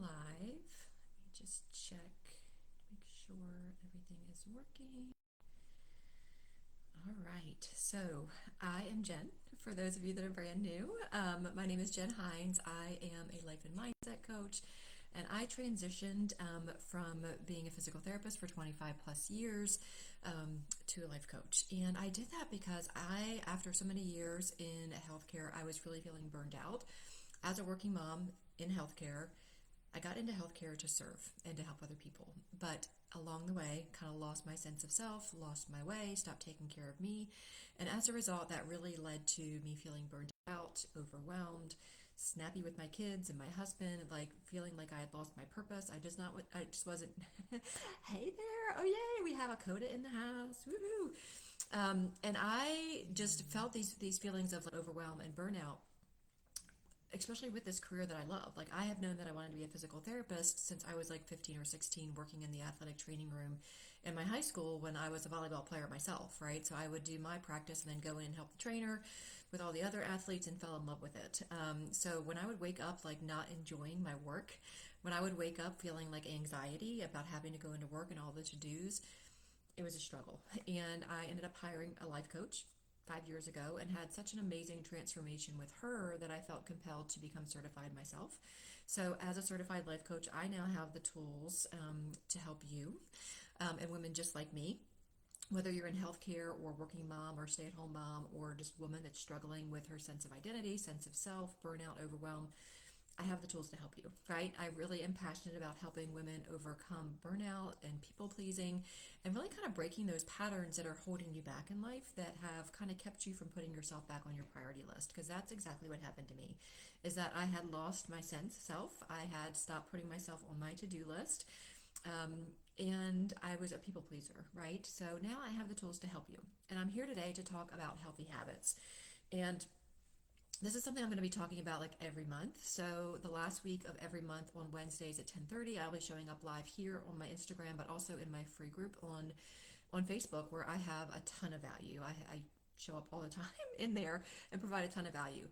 live. Let me just check, make sure everything is working. All right, so I am Jen. For those of you that are brand new, my name is Jenn Hines. I am a life and mindset coach, and I transitioned from being a physical therapist for 25 plus years to a life coach. And I did that because after so many years in healthcare, I was really feeling burned out. As a working mom in healthcare, I got into healthcare to serve and to help other people, but along the way, kind of lost my sense of self, lost my way, stopped taking care of me, and as a result, that really led to me feeling burned out, overwhelmed, snappy with my kids and my husband, like feeling like I had lost my purpose. I just wasn't. Hey there! Oh yay! We have a coda in the house! Woohoo! And I just felt these feelings of like, overwhelm and burnout, especially with this career that I love. Like, I have known that I wanted to be a physical therapist since I was like 15 or 16, working in the athletic training room in my high school when I was a volleyball player myself, right? So I would do my practice and then go in and help the trainer with all the other athletes and fell in love with it. So when I would wake up like not enjoying my work, when I would wake up feeling like anxiety about having to go into work and all the to-dos, it was a struggle. And I ended up hiring a life coach 5 years ago and had such an amazing transformation with her that I felt compelled to become certified myself. So, as a certified life coach, I now have the tools to help you and women just like me. Whether you're in healthcare or working mom or stay at home mom or just woman that's struggling with her sense of identity, sense of self, burnout, overwhelm, I have the tools to help you, right? I really am passionate about helping women overcome burnout and people pleasing and really kind of breaking those patterns that are holding you back in life that have kind of kept you from putting yourself back on your priority list. Because that's exactly what happened to me, is that I had lost my sense of self. I had stopped putting myself on my to-do list. And I was a people pleaser, right? So now I have the tools to help you. And I'm here today to talk about healthy habits. And this is something I'm going to be talking about like every month. So the last week of every month on Wednesdays at 10:30, I'll be showing up live here on my Instagram, but also in my free group on Facebook, where I have a ton of value. I show up all the time in there and provide a ton of value.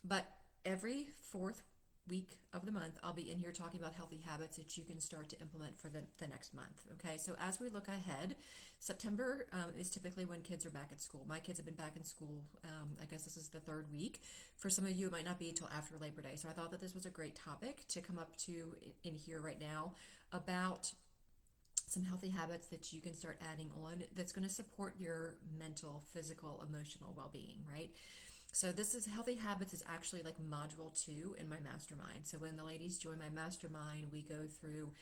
But every fourth week of the month, I'll be in here talking about healthy habits that you can start to implement for the next month. Okay, so as we look ahead, September is typically when kids are back at school. My kids have been back in school. I guess this is the third week. For some of you, it might not be until after Labor Day. So I thought that this was a great topic to come up to in here right now about some healthy habits that you can start adding on that's going to support your mental, physical, emotional well-being, right? So this is healthy habits is actually like module 2 in my mastermind. So when the ladies join my mastermind, we go through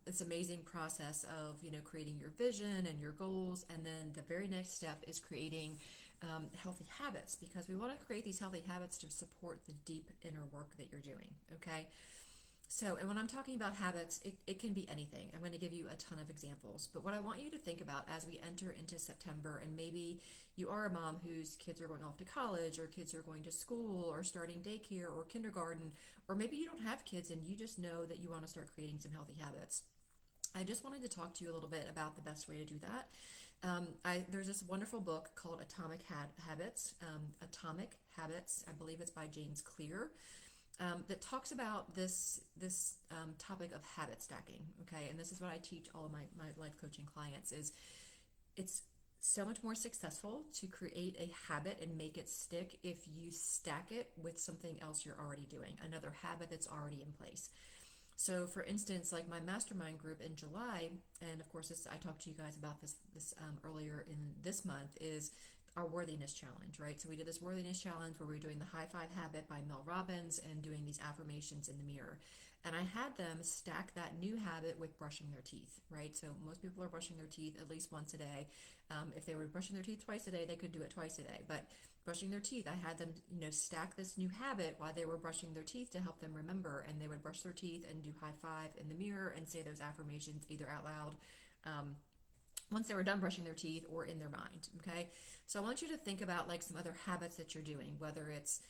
this amazing process of creating your vision and your goals, and then the very next step is creating healthy habits, because we want to create these healthy habits to support the deep inner work that you're doing. Okay. So, and when I'm talking about habits, it can be anything. I'm going to give you a ton of examples. But what I want you to think about as we enter into September, and maybe you are a mom whose kids are going off to college, or kids are going to school, or starting daycare or kindergarten, or maybe you don't have kids and you just know that you want to start creating some healthy habits. I just wanted to talk to you a little bit about the best way to do that. There's this wonderful book called Habits, Atomic Habits. I believe it's by James Clear, that talks about this topic of habit stacking. Okay, and this is what I teach all of my life coaching clients: is it's so much more successful to create a habit and make it stick if you stack it with something else you're already doing, another habit that's already in place. So, for instance, like my mastermind group in July, and of course, I talked to you guys about this earlier in this month, is our worthiness challenge, right? So we did this worthiness challenge where we were doing the high five habit by Mel Robbins and doing these affirmations in the mirror. And I had them stack that new habit with brushing their teeth, right? So most people are brushing their teeth at least once a day. If they were brushing their teeth twice a day, they could do it twice a day. But brushing their teeth, I had them, stack this new habit while they were brushing their teeth to help them remember. And they would brush their teeth and do high five in the mirror and say those affirmations either out loud once they were done brushing their teeth or in their mind. Okay, so I want you to think about like some other habits that you're doing, whether it's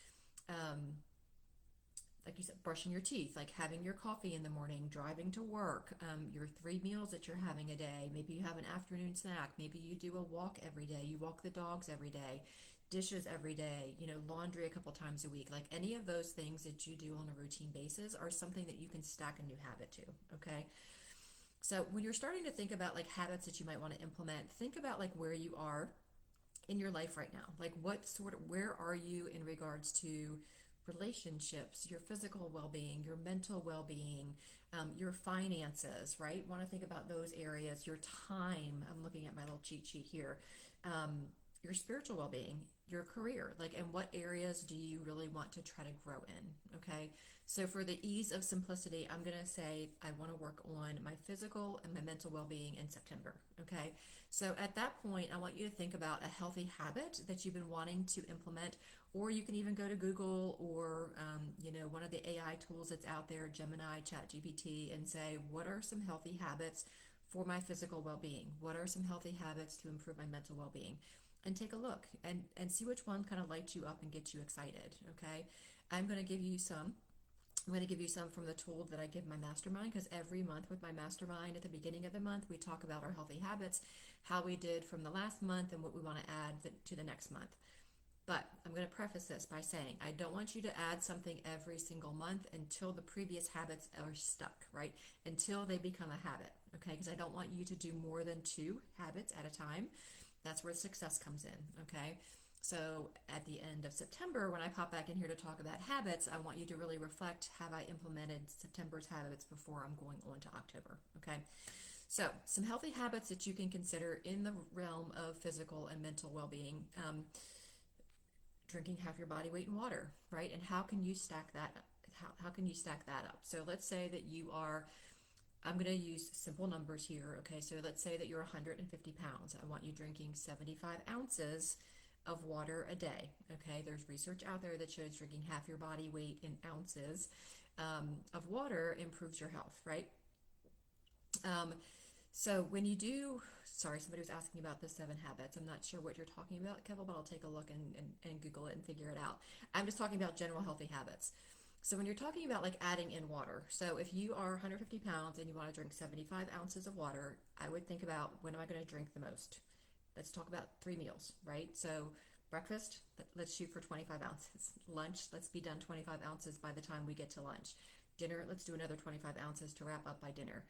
like you said, brushing your teeth, like having your coffee in the morning, driving to work, your 3 meals that you're having a day. Maybe you have an afternoon snack. Maybe you do a walk every day. You walk the dogs every day. dishes every day, laundry a couple times a week. Like any of those things that you do on a routine basis are something that you can stack a new habit to. Okay. So when you're starting to think about like habits that you might want to implement, think about like where you are in your life right now. Like where are you in regards to relationships, your physical well-being, your mental well-being, your finances, right? Want to think about those areas, your time. I'm looking at my little cheat sheet here. Um, your spiritual well-being, your career, like, and what areas do you really want to try to grow in? Okay. So for the ease of simplicity, I'm going to say I want to work on my physical and my mental well-being in September. Okay. So at that point, I want you to think about a healthy habit that you've been wanting to implement, or you can even go to Google or one of the AI tools that's out there, Gemini, ChatGPT, and say, what are some healthy habits for my physical well-being? What are some healthy habits to improve my mental well-being? And take a look and see which one kind of lights you up and gets you excited. Okay, I'm going to give you some. I'm going to give you some from the tool that I give my mastermind, because every month with my mastermind at the beginning of the month, we talk about our healthy habits, how we did from the last month, and what we want to add to the next month. But I'm going to preface this by saying I don't want you to add something every single month until the previous habits are stuck, right? Until they become a habit, okay? Because I don't want you to do more than 2 habits at a time. That's where success comes in, okay? So at the end of September, when I pop back in here to talk about habits, I want you to really reflect, have I implemented September's habits before I'm going on to October, okay? So some healthy habits that you can consider in the realm of physical and mental well-being. Drinking half your body weight in water, right? And how can you stack that up? How can you stack that up? So let's say that you are, I'm going to use simple numbers here. Okay, so let's say that you're 150 pounds. I want you drinking 75 ounces of water a day. Okay, there's research out there that shows drinking half your body weight in ounces of water improves your health, right? Um, so when you do, sorry, somebody was asking about the 7 habits. I'm not sure what you're talking about, Kevin, but I'll take a look and Google it and figure it out. I'm just talking about general healthy habits. So when you're talking about like adding in water, so if you are 150 pounds and you want to drink 75 ounces of water, I would think about, when am I going to drink the most? Let's talk about 3 meals, right? So breakfast, let's shoot for 25 ounces. Lunch, let's be done 25 ounces by the time we get to lunch. Dinner, let's do another 25 ounces to wrap up by dinner.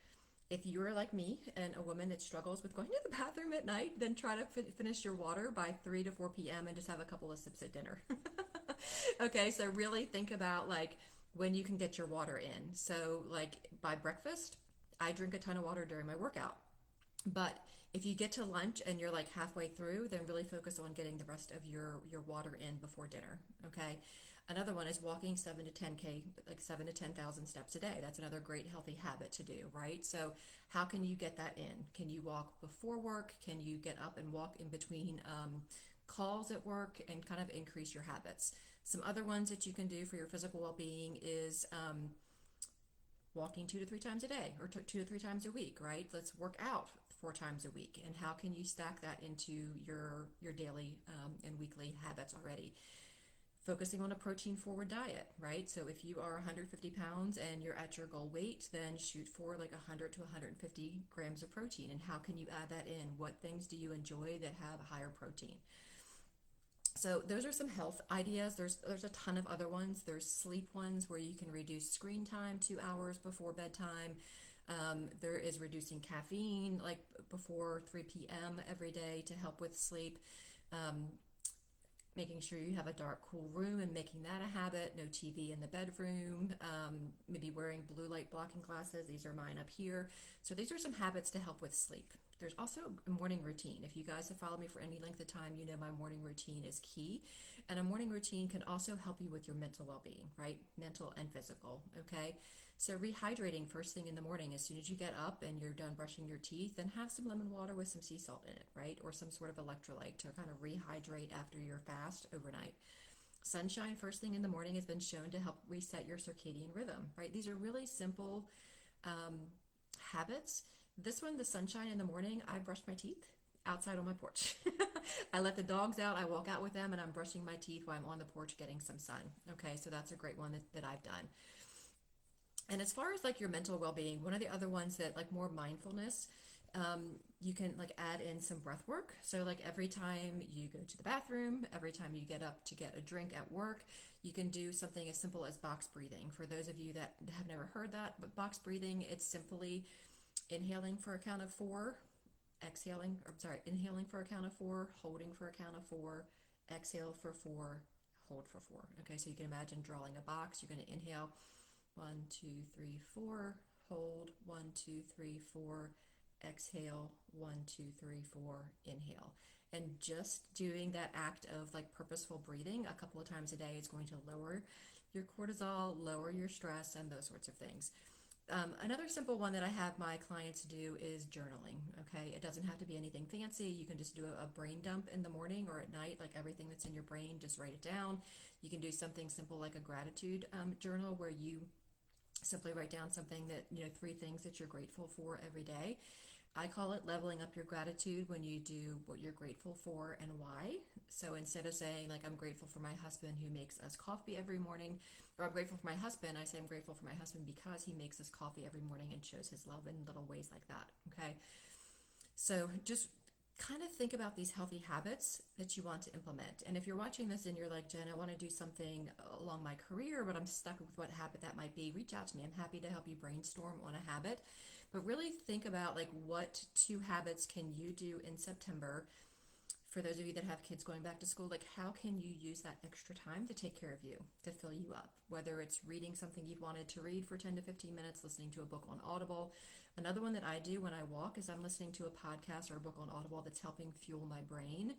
If you're like me and a woman that struggles with going to the bathroom at night, then try to finish your water by 3 to 4 p.m. and just have a couple of sips at dinner. Okay, so really think about like when you can get your water in. So like by breakfast, I drink a ton of water during my workout. But if you get to lunch and you're like halfway through, then really focus on getting the rest of your water in before dinner. Okay. Another one is walking 7 to 10K, like 7 to 10,000 steps a day. That's another great healthy habit to do, right? So how can you get that in? Can you walk before work? Can you get up and walk in between calls at work and kind of increase your habits? Some other ones that you can do for your physical well-being is walking 2 to 3 times a day, or 2 to 3 times a week, right? Let's work out 4 times a week. And how can you stack that into your daily and weekly habits already? Focusing on a protein forward diet, right? So if you are 150 pounds and you're at your goal weight, then shoot for like 100 to 150 grams of protein. And how can you add that in? What things do you enjoy that have higher protein? So those are some health ideas. There's a ton of other ones. There's sleep ones where you can reduce screen time 2 hours before bedtime. There is reducing caffeine like before 3 p.m. every day to help with sleep. Um, Making sure you have a dark, cool room and making that a habit. No TV in the bedroom. Maybe wearing blue light blocking glasses. These are mine up here. So these are some habits to help with sleep. There's also a morning routine. If you guys have followed me for any length of time, you know my morning routine is key. And a morning routine can also help you with your mental well-being, right? Mental and physical, okay? So rehydrating first thing in the morning, as soon as you get up and you're done brushing your teeth, then have some lemon water with some sea salt in it, right? Or some sort of electrolyte to kind of rehydrate after your fast overnight. Sunshine first thing in the morning has been shown to help reset your circadian rhythm, right? These are really simple um, habits. This one, the sunshine in the morning, I brush my teeth outside on my porch. I let the dogs out, I walk out with them, and I'm brushing my teeth while I'm on the porch getting some sun. Okay, so that's a great one that I've done. And as far as like your mental well-being, one of the other ones that like more mindfulness, You can like add in some breath work. So like every time you go to the bathroom, every time you get up to get a drink at work, you can do something as simple as box breathing. For those of you that have never heard that, but box breathing, it's simply inhaling for a count of four, exhaling, or sorry, inhaling for a count of four, holding for a count of four, exhale for four, hold for four. Okay, so you can imagine drawing a box. You're going to inhale 1, 2, 3, 4, hold 1, 2, 3, 4, exhale 1, 2, 3, 4, inhale. And just doing that act of like purposeful breathing a couple of times a day is going to lower your cortisol, lower your stress, and those sorts of things. Another simple one that I have my clients do is journaling. Okay, it doesn't have to be anything fancy. You can just do a brain dump in the morning or at night, like everything that's in your brain, just write it down. You can do something simple like a gratitude journal where you simply write down something that, three things that you're grateful for every day. I call it leveling up your gratitude when you do what you're grateful for and why. So instead of saying, like, I'm grateful for my husband who makes us coffee every morning, or I'm grateful for my husband, I say I'm grateful for my husband because he makes us coffee every morning and shows his love in little ways like that. Okay. So just kind of think about these healthy habits that you want to implement. And if you're watching this and you're like, Jen, I want to do something along my career, but I'm stuck with what habit that might be, reach out to me. I'm happy to help you brainstorm on a habit. But really think about like what two habits can you do in September for those of you that have kids going back to school, like how can you use that extra time to take care of you, to fill you up? Whether it's reading something you've wanted to read for 10 to 15 minutes, listening to a book on Audible. Another one that I do when I walk is I'm listening to a podcast or a book on Audible that's helping fuel my brain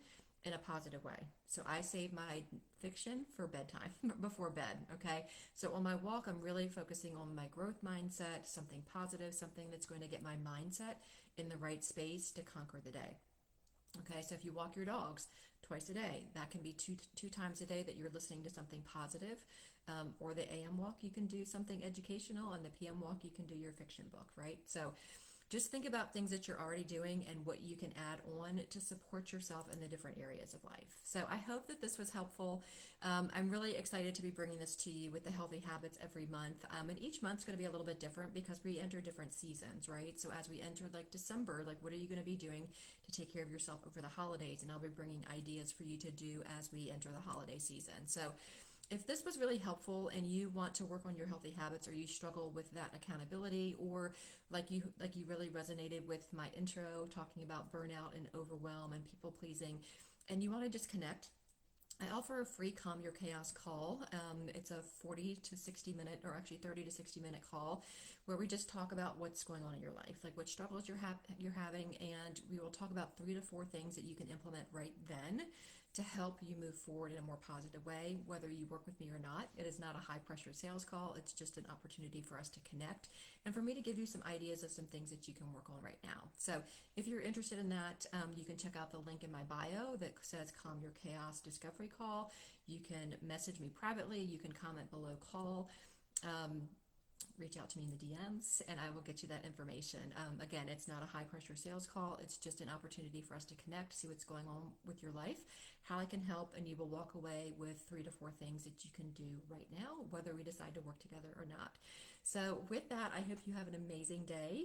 in a positive way. So I save my fiction for bedtime, before bed, okay? So on my walk, I'm really focusing on my growth mindset, something positive, something that's going to get my mindset in the right space to conquer the day. Okay, so if you walk your dogs twice a day, that can be two times a day that you're listening to something positive. Or the AM walk, you can do something educational, and the PM walk, you can do your fiction book, right? So just think about things that you're already doing and what you can add on to support yourself in the different areas of life. So I hope that this was helpful. I'm really excited to be bringing this to you with the healthy habits every month. And each month's going to be a little bit different because we enter different seasons, right? So as we enter like December, like what are you going to be doing to take care of yourself over the holidays? And I'll be bringing ideas for you to do as we enter the holiday season. So if this was really helpful and you want to work on your healthy habits, or you struggle with that accountability, or like you really resonated with my intro talking about burnout and overwhelm and people pleasing, and you want to just connect, I offer a free Calm Your Chaos call. It's a 40 to 60 minute, or actually 30 to 60-minute call where we just talk about what's going on in your life, like what struggles you're having, and we will talk about 3 to 4 things that you can implement right then to help you move forward in a more positive way, whether you work with me or not. It is not a high pressure sales call. It's just an opportunity for us to connect and for me to give you some ideas of some things that you can work on right now. So if you're interested in that, you can check out the link in my bio that says Calm Your Chaos Discovery Call. You can message me privately. You can comment below call. Reach out to me in the DMs and I will get you that information. Again, it's not a high pressure sales call. It's just an opportunity for us to connect, see what's going on with your life, how I can help, and you will walk away with 3 to 4 things that you can do right now, whether we decide to work together or not. So with that, I hope you have an amazing day.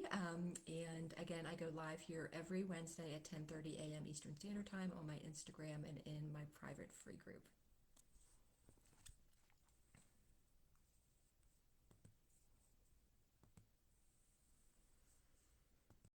And again, I go live here every Wednesday at 10:30 a.m. Eastern Standard Time on my Instagram and in my private free group.